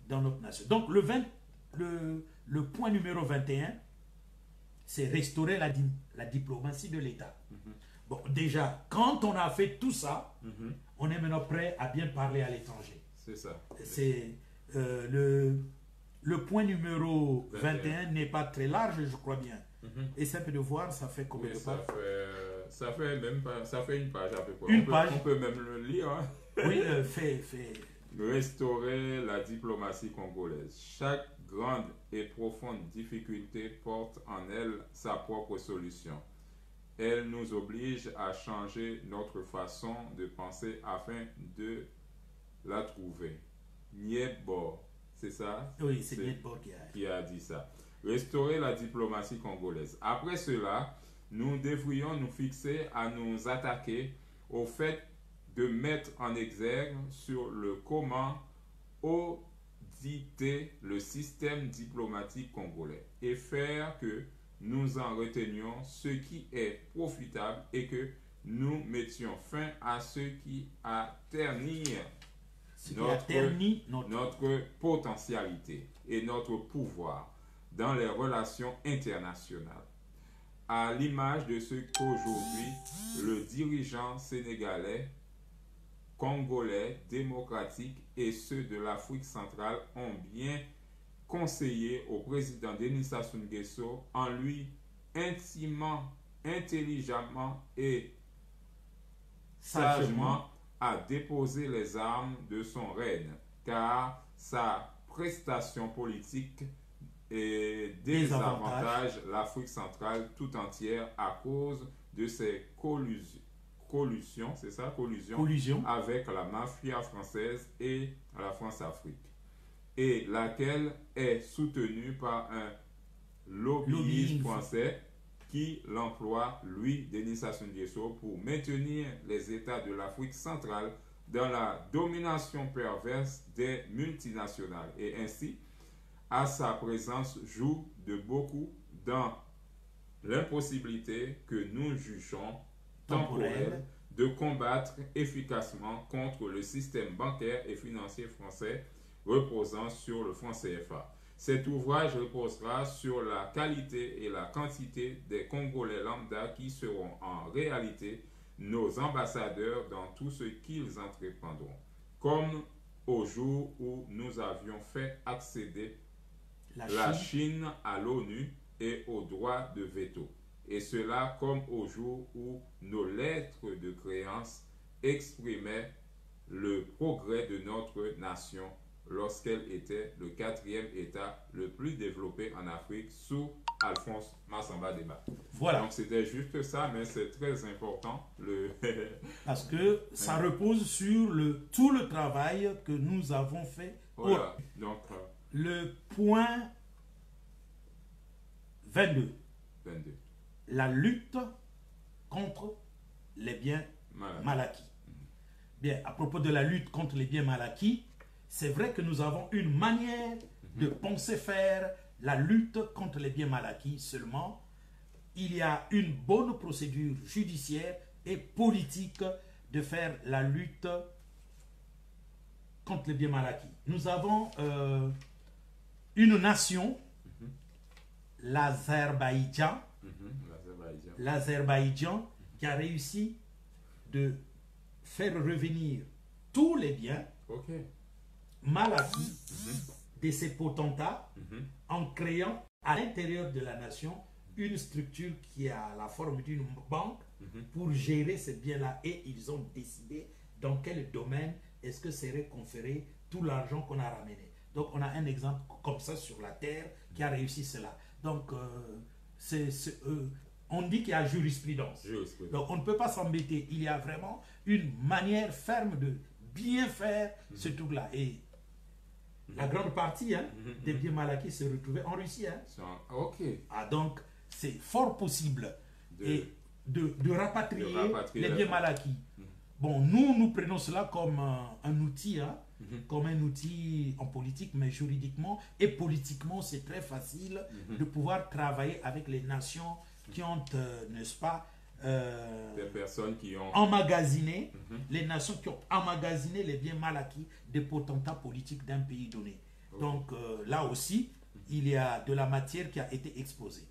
dans notre nation. Donc le point numéro 21, c'est restaurer la diplomatie de l'État. Bon, déjà, quand on a fait tout ça, on est maintenant prêt à bien parler à l'étranger. C'est ça. C'est le point numéro 21 n'est pas très large, je crois bien. Et simple de voir, ça fait combien de pages? Ça fait une page à peu près. Une page. On peut même le lire. Hein. Oui, fait. Restaurer la diplomatie congolaise. Chaque grande et profonde difficulté porte en elle sa propre solution. Elle nous oblige à changer notre façon de penser afin de la trouver. Niebor, c'est ça? Oui, c'est Niebor qui a dit ça. Restaurer la diplomatie congolaise. Après cela, nous devrions nous fixer à nous attaquer au fait de mettre en exergue sur le comment auditer le système diplomatique congolais et faire que nous en retenions ce qui est profitable et que nous mettions fin à ce qui a terni notre potentialité et notre pouvoir dans les relations internationales. À l'image de ce qu'aujourd'hui le dirigeant sénégalais, congolais, démocratique et ceux de l'Afrique centrale ont bien conseillé au président Denis Sassou Nguesso en lui intimement, intelligemment et sagement à déposer les armes de son règne, car sa prestation politique désavantage l'Afrique centrale tout entière à cause de ses collusions avec la mafia française et la France-Afrique, et laquelle est soutenue par un lobbyiste français qui l'emploie, lui, Denis Sassou Nguesso, pour maintenir les États de l'Afrique centrale dans la domination perverse des multinationales, et ainsi à sa présence joue de beaucoup dans l'impossibilité que nous jugeons temporelle de combattre efficacement contre le système bancaire et financier français reposant sur le franc CFA. Cet ouvrage reposera sur la qualité et la quantité des Congolais lambda qui seront en réalité nos ambassadeurs dans tout ce qu'ils entreprendront, comme au jour où nous avions fait accéder la Chine à l'ONU et au droit de veto. Et cela comme au jour où nos lettres de créance exprimaient le progrès de notre nation lorsqu'elle était le 4e État le plus développé en Afrique sous Alphonse Massamba Deba. Voilà. Donc c'était juste ça, mais c'est très important. Parce que ça repose sur tout le travail que nous avons fait. Voilà. Donc, le point 22. La lutte contre les biens mal acquis. Bien, à propos de la lutte contre les biens mal acquis, c'est vrai que nous avons une manière de penser faire la lutte contre les biens mal acquis. Seulement, il y a une bonne procédure judiciaire et politique de faire la lutte contre les biens mal acquis. Nous avons une nation, l'Azerbaïdjan, qui a réussi de faire revenir tous les biens mal acquis de ses potentats en créant à l'intérieur de la nation une structure qui a la forme d'une banque pour gérer ces biens-là, et ils ont décidé dans quel domaine est-ce que serait conféré tout l'argent qu'on a ramené. Donc on a un exemple comme ça sur la terre qui a réussi cela. Donc on dit qu'il y a jurisprudence. Donc on ne peut pas s'embêter. Il y a vraiment une manière ferme de bien faire ce truc-là. Et la grande partie des biens mal acquis se retrouvaient en Russie. Donc c'est fort possible de rapatrier les biens mal acquis. Bon, nous prenons cela comme un outil, comme un outil en politique, mais juridiquement et politiquement, c'est très facile de pouvoir travailler avec les nations qui ont, n'est-ce pas, des personnes qui ont emmagasiné, les nations qui ont emmagasiné les biens mal acquis des potentats politiques d'un pays donné. Donc là aussi, il y a de la matière qui a été exposée.